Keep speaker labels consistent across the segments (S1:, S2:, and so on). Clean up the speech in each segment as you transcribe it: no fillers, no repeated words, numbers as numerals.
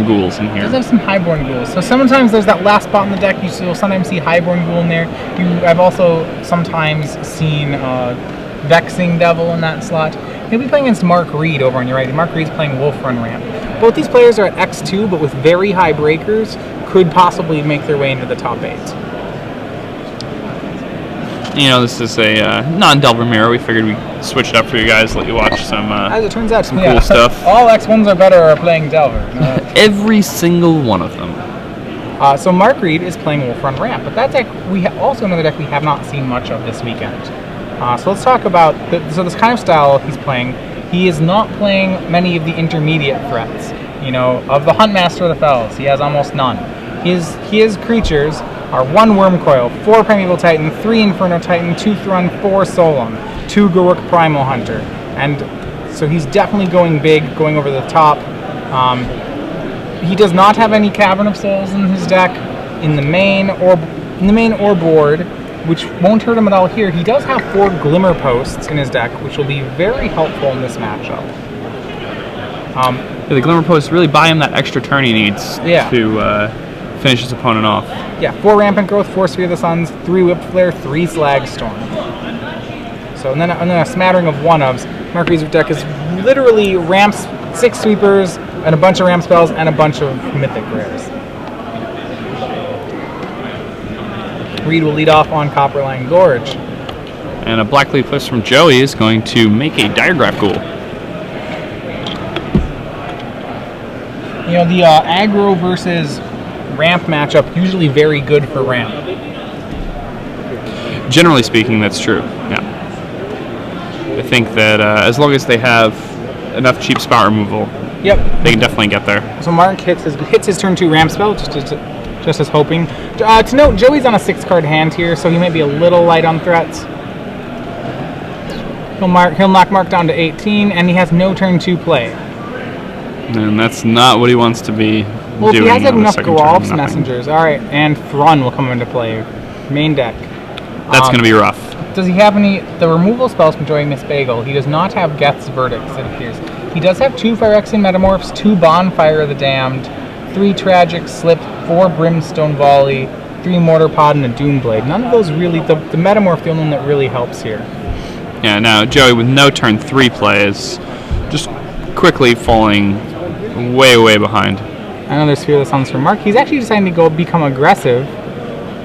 S1: ghouls in here.
S2: Does have some highborn ghouls. So sometimes there's that last spot in the deck. You'll sometimes see highborn ghoul in there. I've also sometimes seen Vexing Devil in that slot. He'll be playing against Mark Reed over on your right. Mark Reed's playing Wolf Run Ramp. Both these players are at X2, but with very high breakers, could possibly make their way into the top 8.
S1: You know, this is a non-Delver mirror. We figured we'd switch it up for you guys, let you watch some,
S2: as it turns out,
S1: some cool stuff.
S2: All X1s are better at playing Delver.
S1: Every single one of them.
S2: So Mark Reed is playing Wolf Run Ramp, but that deck, also another deck we have not seen much of this weekend. So let's talk about this kind of style he's playing. He is not playing many of the intermediate threats. You know, of the Huntmaster of the Fells, he has almost none. His creatures are 1 Wormcoil, 4 Primeval Titan, 3 Inferno Titan, 2 Thrun, 4 Solemn, 2 Gork Primal Hunter. And so he's definitely going big, going over the top. He does not have any Cavern of Souls in his deck in the main or board, which won't hurt him at all here. He does have 4 Glimmer Posts in his deck, which will be very helpful in this matchup.
S1: The Glimmer Posts really buy him that extra turn he needs to finish his opponent off.
S2: Yeah, 4 Rampant Growth, 4 Sphere of the Suns, 3 Whip Flare, 3 Slag Storm. So and then a smattering of 1-ofs. Mark Reed's deck is literally ramps, 6 sweepers, and a bunch of ramp spells, and a bunch of mythic rares. Reed will lead off on Copperline Gorge.
S1: And a Black Leaf Cliffs from Joey is going to make a Diregraph Ghoul.
S2: You know, the aggro versus ramp matchup usually very good for ramp.
S1: Generally speaking, that's true. Yeah. I think that as long as they have enough cheap spot removal, they can definitely get there.
S2: So Mark hits his turn 2 ramp spell, just as hoping. To note, Joey's on a 6-card hand here, so he might be a little light on threats. He'll knock Mark down to 18, and he has no turn 2 play.
S1: And that's not what he wants to be
S2: well,
S1: doing.
S2: If he has enough
S1: Geralf's
S2: Messengers, all right, and Thrun will come into play. Main deck.
S1: That's going to be rough.
S2: Does he have any... The removal spells from Joey Mispagel, he does not have Geth's Verdicts, it appears. He does have 2 Phyrexian Metamorphs, 2 Bonfire of the Damned, 3 Tragic Slip, 4 Brimstone Volley, 3 Mortar Pod, and a Doomblade. None of those really... The Metamorph, the only one that really helps here.
S1: Yeah, now Joey with no turn 3 play is just quickly falling way, way behind.
S2: Another Sphere of the Suns from Mark. He's actually deciding to go become aggressive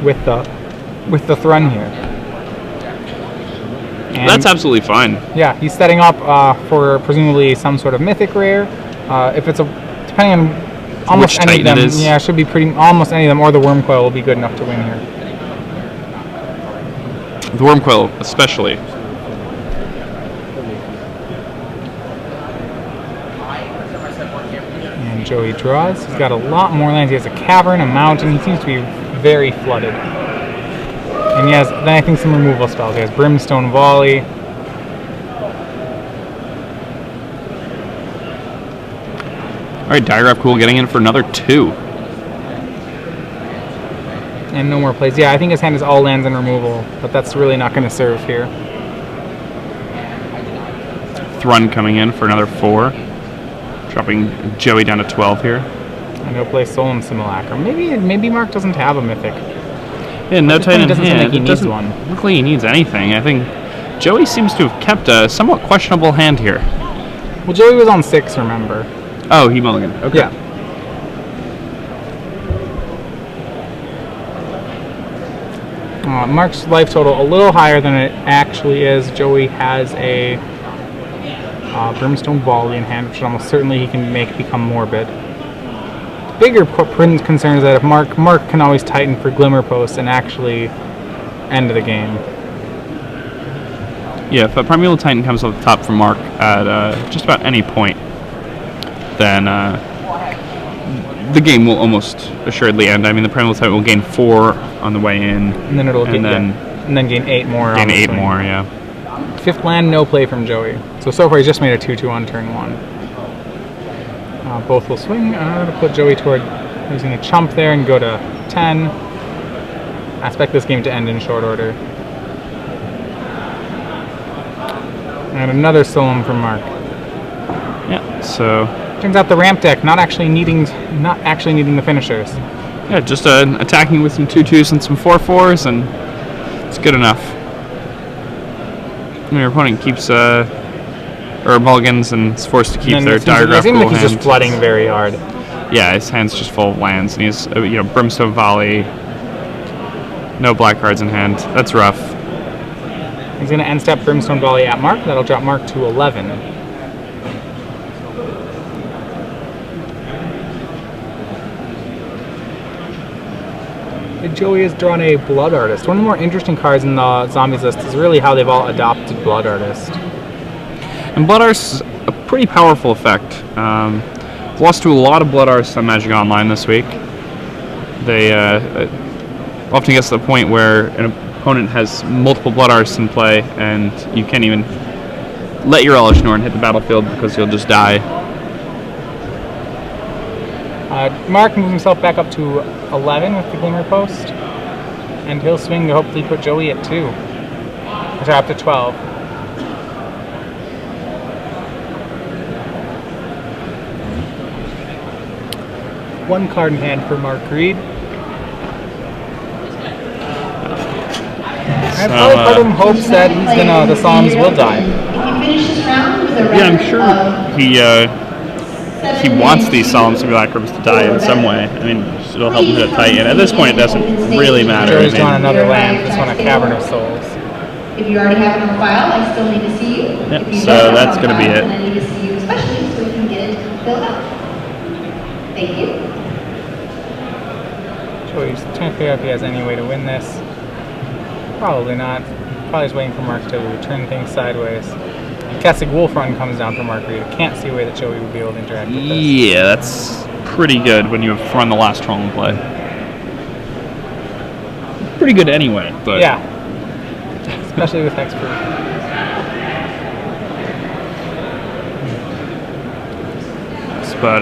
S2: with the Thrun here. And
S1: that's absolutely fine.
S2: Yeah, he's setting up for presumably some sort of mythic rare. If it's depending on almost
S1: which
S2: any of them,
S1: it is.
S2: Yeah, it should be almost any of them, or the Wormcoil will be good enough to win here.
S1: The Wormcoil, especially.
S2: And Joey draws. He's got a lot more lands. He has a cavern, a mountain. He seems to be very flooded. And he has, then I think, some removal spells. He has Brimstone Volley.
S1: Alright, Diregraph Ghoul getting in for another 2.
S2: And no more plays. Yeah, I think his hand is all lands and removal, but that's really not going to serve here.
S1: Thrun coming in for another 4. Dropping Joey down to 12 here.
S2: And he'll play Solemn Simulacrum. Maybe Mark doesn't have a mythic.
S1: Yeah, no Titan in hand.
S2: He needs one.
S1: Look like he needs anything. I think Joey seems to have kept a somewhat questionable hand here.
S2: Well, Joey was on 6, remember?
S1: Oh, he mulliganed. Okay.
S2: Yeah. Mark's life total a little higher than it actually is. Joey has a Brimstone Volley in hand, which almost certainly he can make become Morbid. Bigger concern is that if Mark can always Titan for Glimmer Post and actually end the game.
S1: Yeah, if a Primeval Titan comes off the top for Mark at just about any point, then the game will almost assuredly end. I mean, the Primeval Titan will gain 4 on the way in,
S2: and then it'll gain 8 more.
S1: Gain 8 more, yeah.
S2: 5th land, no play from Joey. So far he's just made a 2/2 on turn 1. Both will swing. I'm going to put Joey toward... He's going to chump there and go to 10. I expect this game to end in short order. And another Solemn from Mark.
S1: Yeah, so
S2: Turns out the ramp deck not actually needing the finishers.
S1: Yeah, just attacking with some 2/2s and some 4/4s, and it's good enough. When your opponent keeps or mulligans and is forced to keep their diagraphical
S2: It seems like he's
S1: hand.
S2: just flooding very hard.
S1: Yeah, his hand's just full of lands, and he's Brimstone Volley. No black cards in hand. That's rough.
S2: He's going to end step Brimstone Volley at Mark. That'll drop Mark to 11. Joey has drawn a Blood Artist. One of the more interesting cards in the Zombies list is really how they've all adopted Blood Artist.
S1: And Blood Artist is a pretty powerful effect. Lost to a lot of Blood Artists on Magic Online this week. They often gets to the point where an opponent has multiple Blood Artists in play, and you can't even let your Elish Norn hit the battlefield because you'll just die.
S2: Mark moves himself back up to 11 with the Glimmer Post, and he'll swing to hopefully put Joey at 2. Sorry, up to 12. One card in hand for Mark Reed. And probably part of him hopes that the Psalms will die.
S1: Yeah, I'm sure he wants these Solemn Simulacrums to die in some way. I mean, it'll help him hit a Titan. At this point, it doesn't really matter.
S2: Joey's drawn another land. This one, a Cavern of Souls.
S3: If you already have it on file, I still need to see you.
S1: Yep,
S3: If you
S1: so
S3: don't have
S1: that's
S3: it on
S1: gonna be
S3: file,
S1: it.
S3: then I need to see you especially so we can get it filled out. Thank you.
S2: Joey's trying to figure out if he has any way to win this. Probably not. Probably just waiting for Mark to turn things sideways. Kessig Wolf Run comes down for Mark Reed. I can't see a way that Joey would be able to interact with this.
S1: Yeah, that's pretty good when you have run the last troll in play. Pretty good anyway, but
S2: Yeah. Especially with Hexproof.
S1: But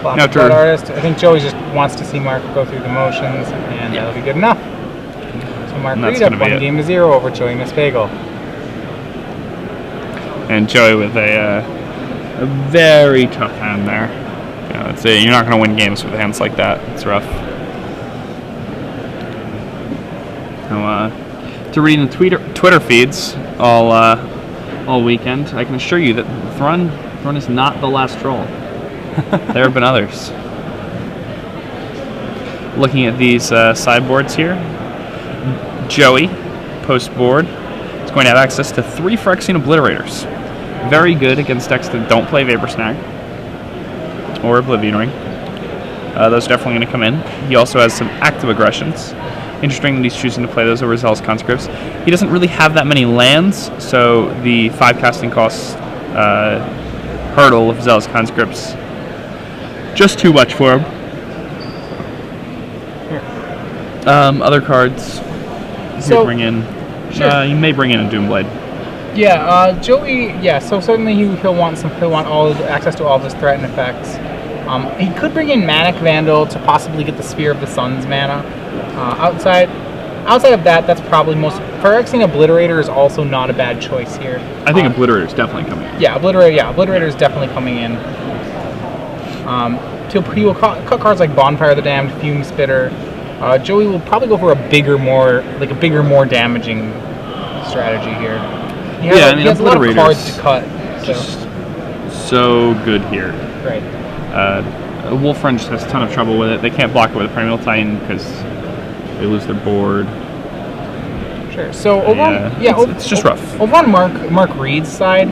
S2: Block
S1: after-
S2: Blood Artist. I think Joey just wants to see Mark go through the motions, and that'll be good enough. So Mark
S1: And that's
S2: Reed up
S1: gonna be
S2: 1-0 over Joey Mispagel.
S1: and Joey with a very tough hand there. You're not going to win games with hands like that. It's rough. Now, to reading the Twitter feeds all weekend, I can assure you that Thrun is not the last troll. There have been others. Looking at these sideboards here, Joey, post board, is going to have access to 3 Phyrexian Obliterators. Very good against decks that don't play Vapor Snag or Oblivion Ring. Those are definitely going to come in. He also has some active aggressions. Interesting that he's choosing to play those over Zealous Conscripts. He doesn't really have that many lands, so the 5 casting cost hurdle of Zealous Conscripts just too much for him. Other cards
S2: So-
S1: you bring in.
S2: Sure.
S1: You may bring in a Doomblade.
S2: Yeah, Joey. Yeah, so certainly he'll want all access to all of his threat and effects. He could bring in Manic Vandal to possibly get the Sphere of the Sun's mana. Outside of that, that's probably most. Phyrexian Obliterator is also not a bad choice here.
S1: I think Obliterator is definitely coming in.
S2: Yeah, Obliterator is definitely coming in. He will cut cards like Bonfire of the Damned, Fume Spitter. Joey will probably go for a bigger, more damaging strategy here. He has a lot of cards to cut.
S1: So good here.
S2: Right.
S1: Wolf Run just has a ton of trouble with it. They can't block it with a Primeval Titan because they lose their board.
S2: Sure. So
S1: it's just rough.
S2: Over on Mark Reed's side,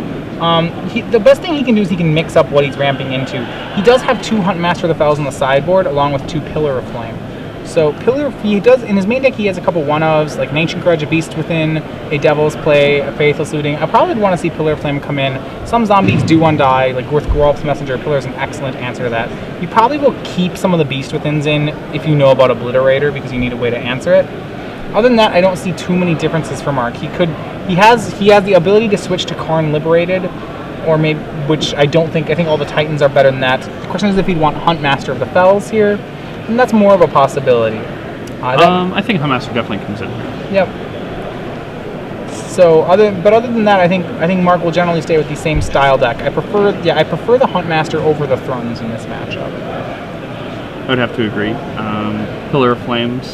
S2: the best thing he can do is he can mix up what he's ramping into. He does have 2 Hunt Master of the Fells on the sideboard, along with 2 Pillar of Flame. So he does in his main deck. He has a couple 1-ofs like an Ancient Grudge, a Beast Within, a Devil's Play, a Faithless Looting. I probably would want to see Pillar of Flame come in. Some zombies do undie, like Gorth's Messenger. Pillar is an excellent answer to that. You probably will keep some of the Beast Withins in if you know about Obliterator because you need a way to answer it. Other than that, I don't see too many differences for Mark. He has the ability to switch to Karn Liberated, or maybe, which I think all the Titans are better than that. The question is if he'd want Hunt Master of the Fells here, and that's more of a possibility.
S1: I think Hunt Master definitely comes in.
S2: Yep. So other than that, I think Mark will generally stay with the same style deck. I prefer the Huntmaster over the Thruns in this matchup.
S1: I would have to agree. Pillar of Flames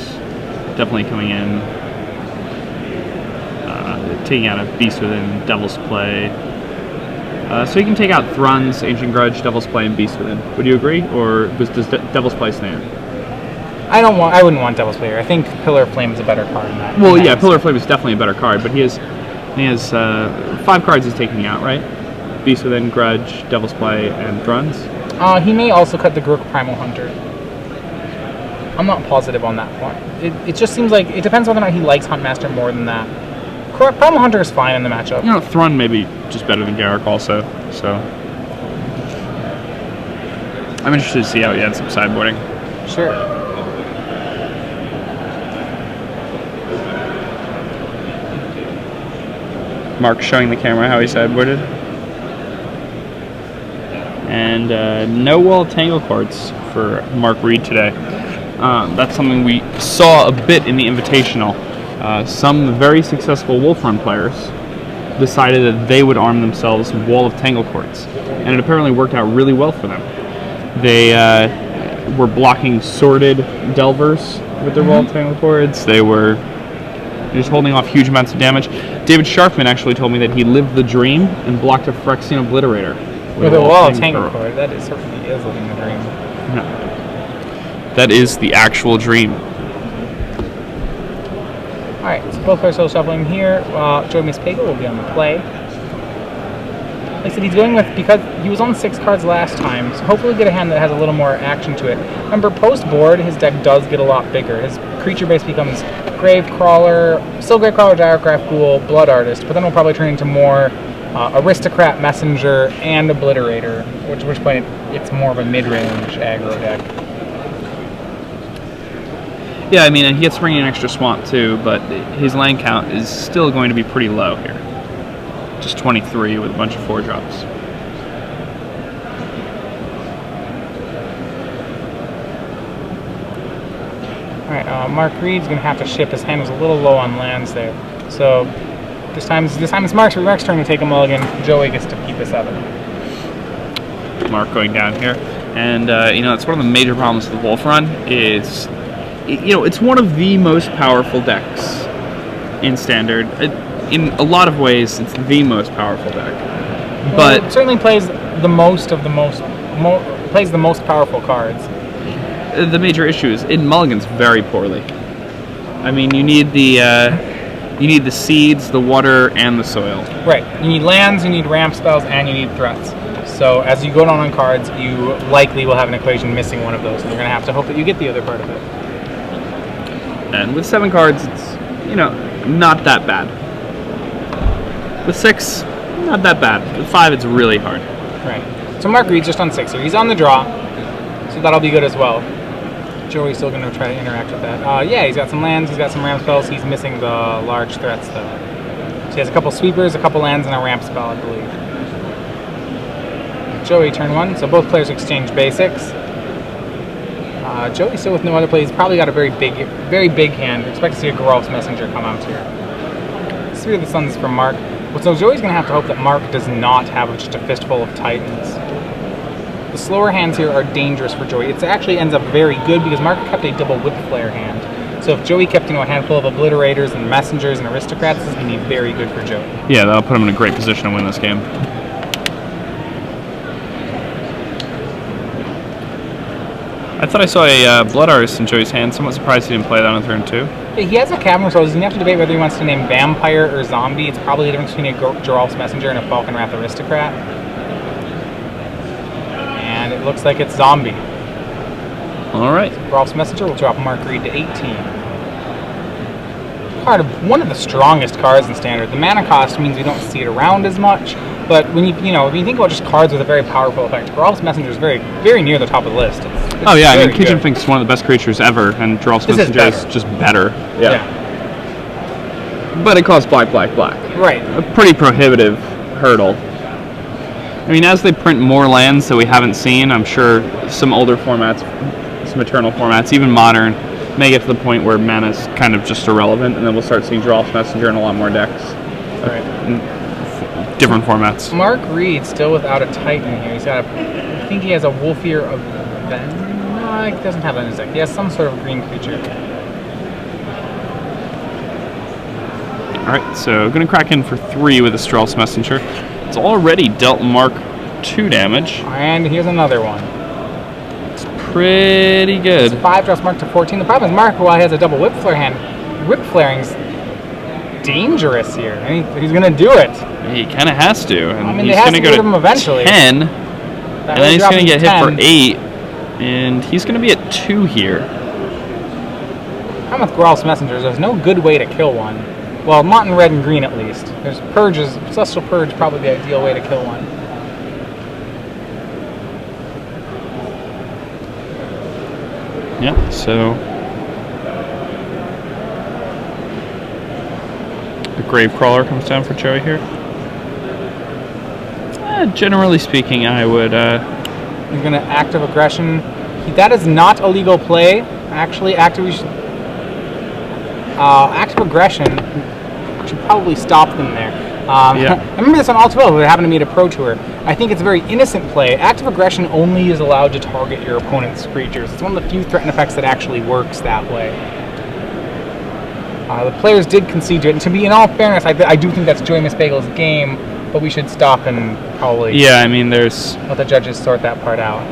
S1: definitely coming in, taking out a Beast Within, Devil's Play. So you can take out Thruns, Ancient Grudge, Devil's Play, and Beast Within. Would you agree, or does Devil's Play stand?
S2: I wouldn't want Devil's Play. I think Pillar of Flame is a better card in that.
S1: Well, yeah, Pillar of Flame is definitely a better card, but he has 5 cards he's taking out, right? Beast Within, Grudge, Devil's Play, and Thruns.
S2: He may also cut the Grook Primal Hunter. I'm not positive on that point. It just seems like it depends whether or not he likes Huntmaster more than that. Primal Hunter is fine in the matchup.
S1: You know, Thrun may be just better than Garruk also, so I'm interested to see how he ends up sideboarding.
S2: Sure.
S1: Mark showing the camera how he sideboarded. And no Wall of Tangle cards for Mark Reed today. That's something we saw a bit in the Invitational. Some very successful Wolf Run players decided that they would arm themselves with Wall of Tangle cards, and it apparently worked out really well for them. They were blocking sorted Delvers with their Wall of Tangle cards. They were just holding off huge amounts of damage. David Sharpman actually told me that he lived the dream and blocked a Phyrexian Obliterator
S2: with a Wall of Tangle card. That certainly is living the dream.
S1: No. That is the actual dream.
S2: Alright, so both players still shuffling here. Joe Mispagel will be on the play. Like I said, he's going with, because he was on 6 cards last time, so hopefully get a hand that has a little more action to it. Remember, post-board, his deck does get a lot bigger. His creature base becomes Gravecrawler, still Gravecrawler, Gyrocraft Ghoul, Blood Artist, but then will probably turn into more Aristocrat, Messenger, and Obliterator, which point it's more of a mid-range aggro deck.
S1: Yeah, I mean, and he gets to bring in an extra swamp too, but his land count is still going to be pretty low here. Just 23 with a bunch of 4-drops.
S2: Alright, Mark Reed's going to have to ship. His hand was a little low on lands there. So this time it's Mark's turn to take a mulligan. Joey gets to keep a 7.
S1: Mark going down here. And, it's one of the major problems with the Wolf Run is, it's one of the most powerful decks in Standard. In a lot of ways, it's the most powerful deck. But
S2: it certainly plays the most powerful cards.
S1: The major issue is it mulligans very poorly. I mean, you need the seeds, the water, and the soil.
S2: Right. You need lands, you need ramp spells, and you need threats. So as you go down on cards, you likely will have an equation missing one of those, and you're going to have to hope that you get the other part of it.
S1: And with 7 cards, it's, not that bad. With 6, not that bad. With 5, it's really hard.
S2: Right. So Mark Reed's just on 6 here. He's on the draw, so that'll be good as well. Joey's still going to try to interact with that. Yeah, he's got some lands, he's got some ramp spells. He's missing the large threats, though. So he has a couple sweepers, a couple lands, and a ramp spell, I believe. Joey, turn 1. So both players exchange basics. Joey's still with no other play. He's probably got a very big hand. We expect to see a Geralf's Messenger come out here. 3 of the Suns from Mark. So Joey's going to have to hope that Mark does not have just a fistful of Titans. The slower hands here are dangerous for Joey. It actually ends up very good because Mark kept a double Whip Flare hand. So if Joey kept a handful of Obliterators and Messengers and Aristocrats, this is going to be very good for Joey.
S1: Yeah, that'll put him in a great position to win this game. I thought I saw a Blood Artist in Joey's hand. Somewhat surprised he didn't play that on turn 2.
S2: Yeah, he has a Cavern, so he's going to have to debate whether he wants to name Vampire or Zombie. It's probably the difference between a Geralf's Messenger and a Falconwrath Aristocrat. And it looks like it's Zombie.
S1: All right.
S2: Geralf's Messenger will drop Mark Reed to 18. One of the strongest cards in Standard. The mana cost means we don't see it around as much, but when you think about just cards with a very powerful effect, Geralf's Messenger is very, very near the top of the list.
S1: Oh yeah, I mean, Kitchen thinks it's one of the best creatures ever, and Geralf's Messenger is just better. Yeah. But it costs black.
S2: Right.
S1: A pretty prohibitive hurdle. I mean, as they print more lands that we haven't seen, I'm sure some older formats, some Eternal formats, even Modern, may get to the point where mana's kind of just irrelevant, and then we'll start seeing Geralf's Messenger in a lot more decks. different formats.
S2: Mark Reed still without a Titan here. He's got I think he has a Wolfier of no, he doesn't have that in his deck. He has some sort of green creature.
S1: Alright, so going to crack in for 3 with a Strel's Messenger. It's already dealt Mark 2 damage.
S2: And here's another one.
S1: It's pretty good.
S2: It's 5 drops Mark to 14. The problem is Mark, while he has a double Whip Flare hand, Whip Flaring's dangerous here. I mean, he's going to do it.
S1: He kind of has to. And
S2: I mean,
S1: he's
S2: they have
S1: going
S2: to
S1: to
S2: get
S1: go
S2: him
S1: to
S2: eventually.
S1: 10.
S2: That
S1: And then he's going to get
S2: 10.
S1: hit for 8. And he's going to be at 2 here.
S2: I'm with Growl's Messengers. There's no good way to kill one. Well, not in red and green at least. There's Purges. Celestial Purge probably the ideal way to kill one.
S1: Yeah, so the Gravecrawler comes down for Joey here. Generally speaking, I would...
S2: He's going to Active Aggression. That is not a legal play. Actually, Active Aggression should probably stop them there.
S1: Yeah.
S2: I remember this on All 12 when it happened to me at a Pro Tour. I think it's a very innocent play. Active Aggression only is allowed to target your opponent's creatures. It's one of the few threaten effects that actually works that way. The players did concede to it, and to be in all fairness, I do think that's Joey Mispagel's game, but we should stop and probably
S1: Yeah, I mean, there's...
S2: let the judges sort that part out.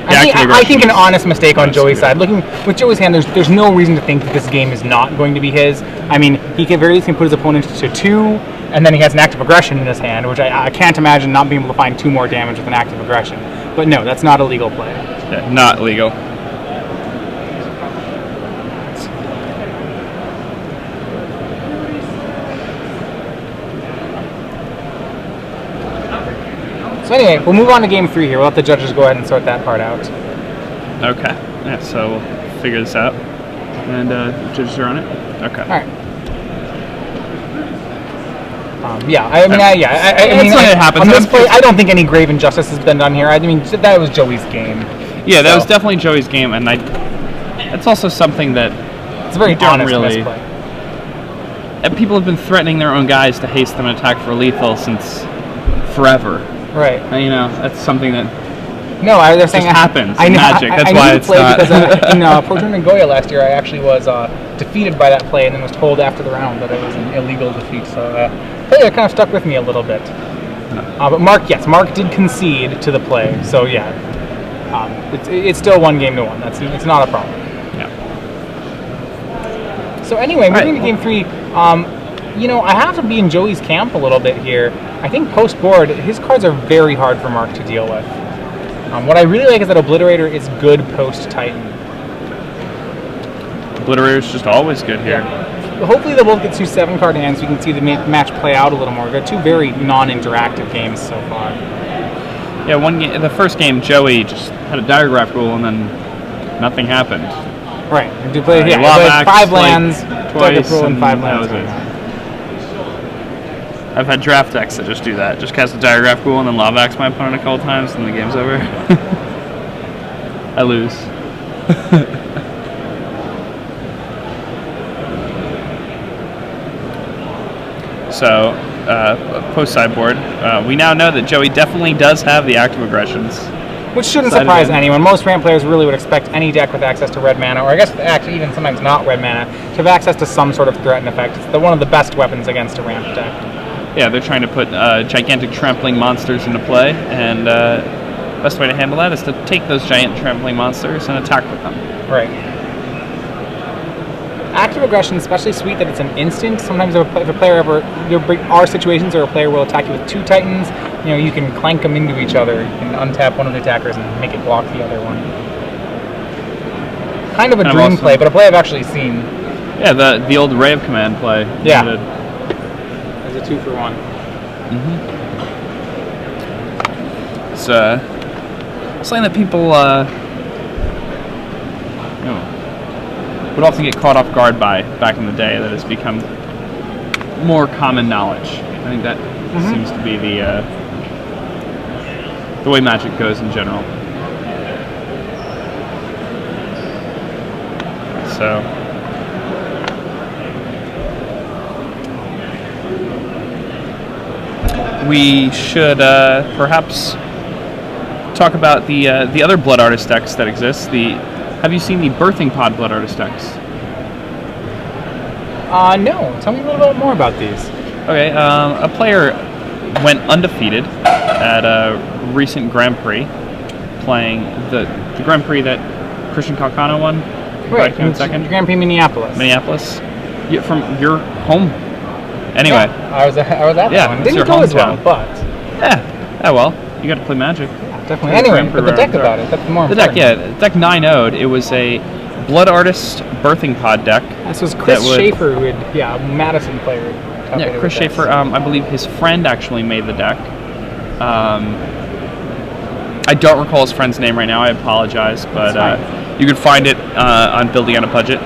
S2: I think an honest mistake on Joey's side. Looking with Joey's hand, there's no reason to think that this game is not going to be his. I mean, he can very easily put his opponent to 2, and then he has an Active Aggression in his hand, which I can't imagine not being able to find 2 more damage with an Active Aggression. But no, that's not a legal play.
S1: Yeah, not legal.
S2: So anyway, we'll move on to game 3 here. We'll let the judges go ahead and sort that part out.
S1: Okay. Yeah, so we'll figure this out. And judges are on it? Okay.
S2: All right. Yeah, I mean,
S1: it happens.
S2: On this play, I don't think any grave injustice has been done here. I mean, that was Joey's game.
S1: Yeah, that was definitely Joey's game, and it's also something that
S2: it's a very honest misplay.
S1: And people have been threatening their own guys to haste them and attack for lethal since forever.
S2: Right.
S1: And, you know, that's something that
S2: they're saying
S1: happens in Magic. That's why it's not.
S2: Because in Pro Tour Nagoya last year, I actually was defeated by that play, and then was told after the round that it was an illegal defeat. So that kind of stuck with me a little bit. But Mark did concede to the play. So yeah, it's still 1-1. It's not a problem.
S1: Yeah.
S2: So anyway, moving to game 3. You know, I have to be in Joey's camp a little bit here. I think post-board, his cards are very hard for Mark to deal with. What I really like is that Obliterator is good post-Titan.
S1: Obliterator's just always good here.
S2: Yeah. Hopefully they'll both get 2 7-card hands so we can see the match play out a little more. They're 2 very non-interactive games so far.
S1: Yeah, the first game, Joey just had a Diregraph rule and then nothing happened.
S2: Right. He played 5 lands,
S1: twice,
S2: rule, and 5 lands.
S1: That was it. I've had draft decks that just do that. Just cast a Diregraph Ghoul and then Lavax my opponent a couple times and the game's over. I lose. So, post-sideboard, we now know that Joey definitely does have the active aggressions.
S2: Which shouldn't surprise anyone. Most ramp players really would expect any deck with access to red mana, or I guess actually even sometimes not red mana, to have access to some sort of threat and effect. It's one of the best weapons against a ramp deck.
S1: Yeah, they're trying to put gigantic trampling monsters into play, and best way to handle that is to take those giant trampling monsters and attack with them.
S2: Right. Active aggression is especially sweet that it's an instant. Sometimes if a player there are situations where a player will attack you with 2 Titans, you know, you can clank them into each other. You can untap one of the attackers and make it block the other one. Kind of a dream
S1: awesome
S2: play, but a play I've actually seen.
S1: Yeah, the old Ray of Command play.
S2: Yeah. As a 2-for-1.
S1: It's something that people would often get caught off guard by back in the day that has become more common knowledge. I think that seems to be the way Magic goes in general. So we should perhaps talk about the other Blood Artist decks that exist. Have you seen the Birthing Pod Blood Artist decks?
S2: No. Tell me a little bit more about these.
S1: Okay, a player went undefeated at a recent Grand Prix, playing the Grand Prix that Christian Calcano won.
S2: Right,
S1: in second.
S2: Grand Prix Minneapolis.
S1: From your home. Anyway.
S2: Yeah, I was at that one. Didn't go as well, but
S1: yeah. Well, you got to play Magic.
S2: Yeah, definitely. Anyway, but the deck about it. That's more
S1: the
S2: important.
S1: deck 9-0'd. It was a Blood Artist Birthing Pod deck.
S2: This was Chris Schaefer, who had, Madison player.
S1: Yeah, Chris Schaefer. I believe his friend actually made the deck. I don't recall his friend's name right now. I apologize, but you can find it on Building on a Budget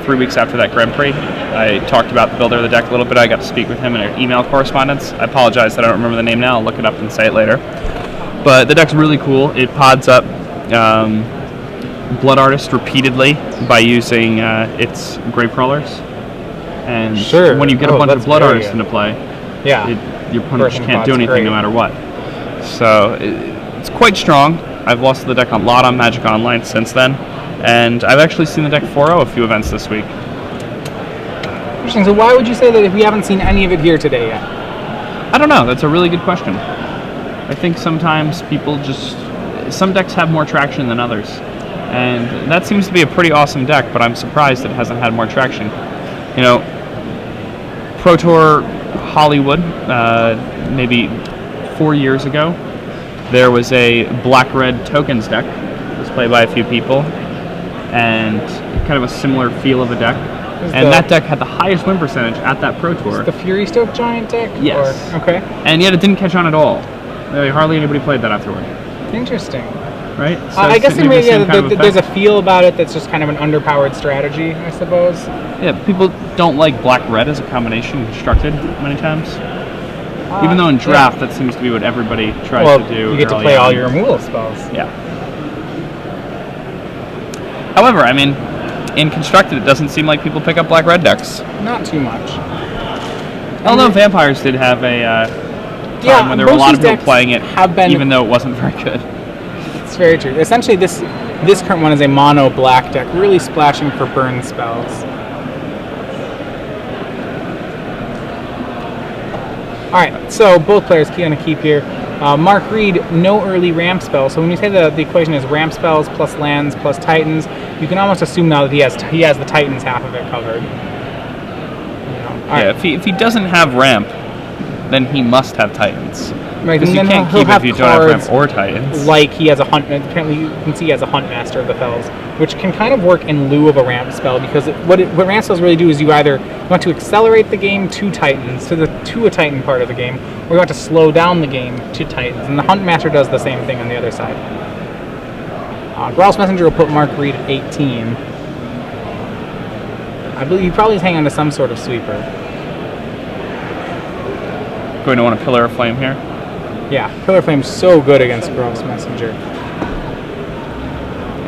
S1: 3 weeks after that Grand Prix. I talked about the builder of the deck a little bit. I got to speak with him in an email correspondence. I apologize that I don't remember the name now. I'll look it up and say it later. But the deck's really cool. It pods up Blood Artist repeatedly by using its Grave Crawlers. And when you get a bunch of Blood Artists into play, your opponent can't do anything no matter what. So it's quite strong. I've lost the deck a lot on Magic Online since then, and I've actually seen the deck 4-0 a few events this week.
S2: Interesting. So why would you say that if we haven't seen any of it here today yet?
S1: I don't know. That's a really good question. I think sometimes some decks have more traction than others, and that seems to be a pretty awesome deck, but I'm surprised it hasn't had more traction. You know, Pro Tour Hollywood, maybe 4 years ago, there was a black-red tokens deck that was played by a few people, and kind of a similar feel of a deck. And that deck had the highest win percentage at that Pro Tour.
S2: The Fury Stoke Giant deck?
S1: Yes.
S2: Okay.
S1: And yet it didn't catch on at all. Hardly anybody played that afterward.
S2: Interesting.
S1: Right? So
S2: I guess there's a feel about it that's just kind of an underpowered strategy, I suppose.
S1: Yeah, people don't like black-red as a combination constructed many times. Even though in draft, that seems to be what everybody tries to do.
S2: You get to play all your removal spells.
S1: Yeah. However, I mean, in constructed, it doesn't seem like people pick up black-red decks.
S2: Not too much.
S1: Although vampires did have a time when there were a lot of people playing it, even though it wasn't very good.
S2: It's very true. Essentially, this current one is a mono black deck, really splashing for burn spells. All right, so both players going to keep here. Mark Reed, no early ramp spells. So when you say the equation is ramp spells plus lands plus Titans, you can almost assume now that he has the Titans half of it covered.
S1: If he doesn't have ramp, then he must have Titans.
S2: Right,
S1: because you can't keep if you don't have ramp or Titans.
S2: Like he has a hunt. Apparently, you can see he has a Hunt Master of the Fells, which can kind of work in lieu of a ramp spell, because what ramp spells really do is you either want to accelerate the game to Titans, to a Titan part of the game, or you want to slow down the game to Titans, and the Hunt Master does the same thing on the other side. Growl's Messenger will put Mark Reed at 18. I believe he probably is hanging on to some sort of sweeper.
S1: Going to want a Pillar of Flame here.
S2: Yeah, Pillar of Flame's so good against Growl's Messenger.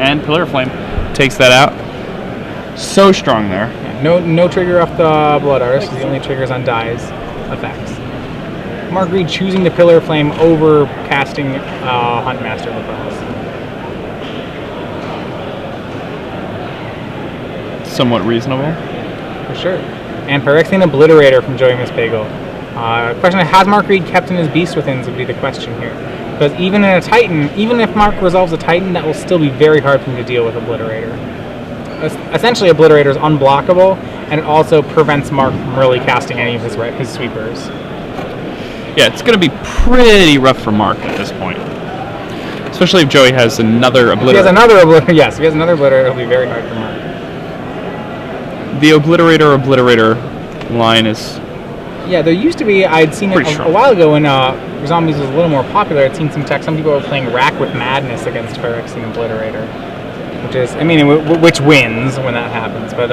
S1: And Pillar of Flame takes that out. So strong there.
S2: Yeah, no trigger off the Blood Artist. The only triggers on Dye's effects. Mark Reed choosing the Pillar of Flame over casting Hunt Master of the Fells.
S1: Somewhat reasonable.
S2: For sure. And Phyrexian Obliterator from Joey Mispagel. Question: has Mark Reed kept in his Beast Withins would be the question here. Because even in a Titan, even if Mark resolves a Titan, that will still be very hard for him to deal with Obliterator. Essentially, Obliterator is unblockable, and it also prevents Mark from really casting any of his sweepers.
S1: Yeah, it's going to be pretty rough for Mark at this point. Especially if Joey has another Obliterator.
S2: If he has another Obliterator, it'll be very hard for Mark.
S1: The Obliterator line is...
S2: Yeah, there used to be, I'd seen it a while ago when Zombies was a little more popular. I'd seen some people were playing Rack with Madness against Phyrexian Obliterator. Which wins when that happens. But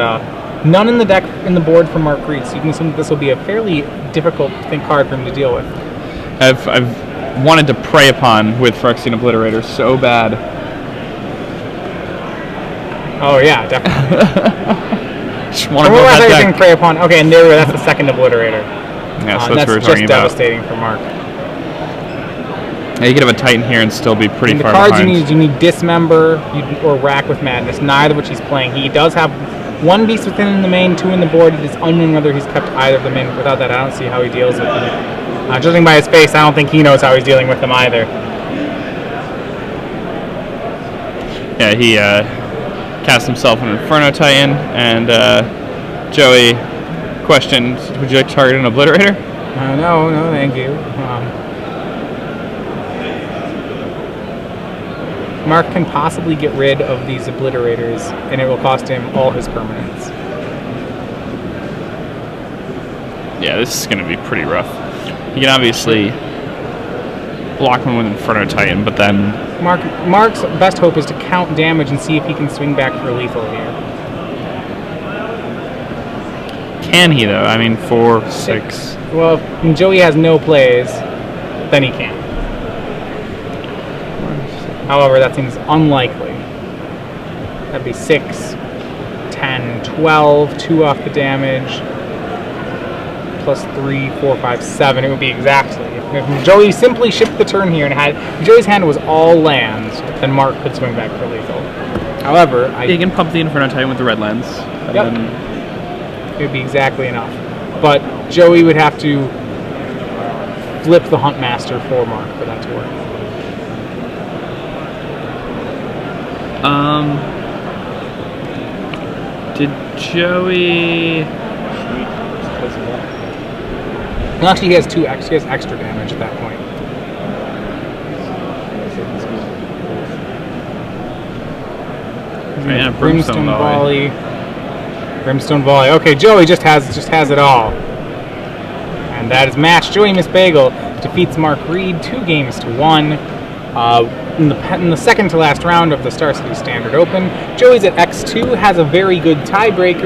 S2: none in the deck, in the board for Mark Reed, so you can assume that this will be a fairly difficult card for him to deal with.
S1: I've wanted to prey upon with Phyrexian Obliterator so bad.
S2: Oh yeah, definitely.
S1: Just want to build that deck.
S2: Prey upon. Okay, and that's the second Obliterator.
S1: Yeah, so that's
S2: just devastating for Mark.
S1: Yeah, you could have a Titan here and still be pretty
S2: And the
S1: far
S2: cards
S1: behind.
S2: you need Dismember or Rack with Madness, neither of which he's playing. He does have one beast within the main, 2 in the board. It is unknown whether he's kept either of them in. Without that, I don't see how he deals with them. Judging by his face, I don't think he knows how he's dealing with them either.
S1: Yeah, he cast himself an Inferno Titan, and Joey questioned, would you like to target an Obliterator?
S2: No, thank you. Mark can possibly get rid of these Obliterators, and it will cost him all his permanents.
S1: Yeah, this is going to be pretty rough. You can obviously block one with Inferno Titan, but then...
S2: Mark's best hope is to count damage and see if he can swing back for lethal here.
S1: Can he, though? I mean, 4, 6...
S2: Well, if Joey has no plays, then he can. However, that seems unlikely. That'd be 6, 10, 12, 2 off the damage, plus 3, 4, 5, 7. It would be exactly. If Joey simply shipped the turn here and if Joey's hand was all lands, then Mark could swing back for lethal. However,
S1: You can pump the Inferno Titan with the red lands. And
S2: Yep.
S1: then
S2: it would be exactly enough. But Joey would have to flip the Huntmaster for Mark for that to work.
S1: Did Joey...
S2: Well, actually, he has extra damage at that point.
S1: Yeah, Brimstone Volley.
S2: Brimstone Volley. Okay, Joey just has it all. And that is match. Joey Mispagel defeats Mark Reed 2-1. In the second to last round of the Star City Standard Open. Joey's at X2, has a very good tiebreaker.